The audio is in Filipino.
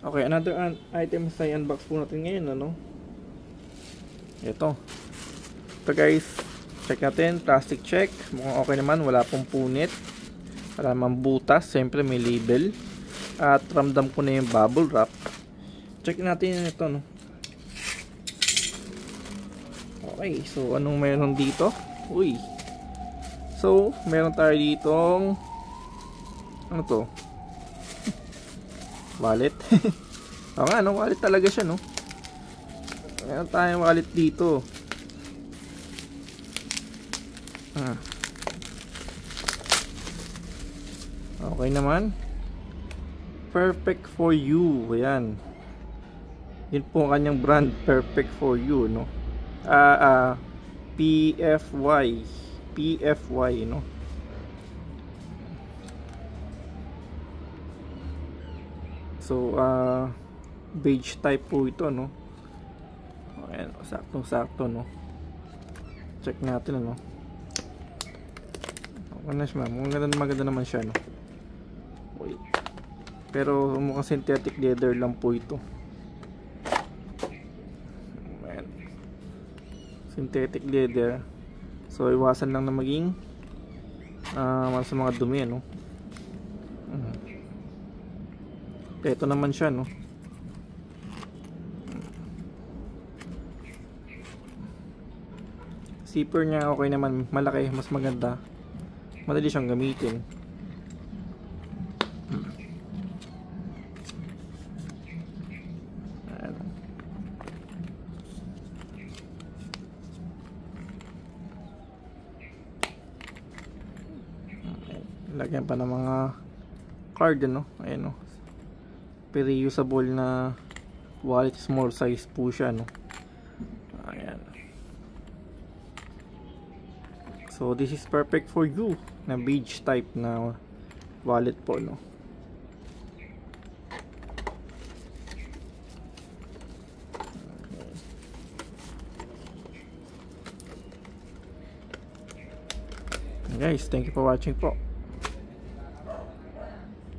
Okay, another item sa unbox po natin ngayon, ano? Ito guys, check natin, plastic check, mukhang okay naman, wala pong punit, wala mang butas, siyempre may label, at ramdam ko na yung bubble wrap. Check natin ito, no? Okay, so anong meron dito? Uy, so meron tayo ditong ano to? Wallet. Oo nga, no? Wallet talaga siya, no? Meron tayong wallet dito. Okay naman. Perfect for you. Ayan. Yun po ang kanyang brand. Perfect for you, no? PFY. PFY, no? So, beige type po ito, no? Ayan, sakto-sakto, no? Check natin, ano? Okay na siya, maganda naman siya, no? Wait. Pero mukhang synthetic leather lang po ito. Ayan. Synthetic leather. So, iwasan lang na maging sa mga dumi, no? Ito naman siya, no? Zipper niya okay naman, malaki, mas maganda. Madali siyang gamitin. Lagyan pa ng mga card, no? Ayan, no? Reusable na wallet, small size po siya, no? Ayan. So this is perfect for you na beige type na wallet po, no? Okay. Guys, thank you for watching po.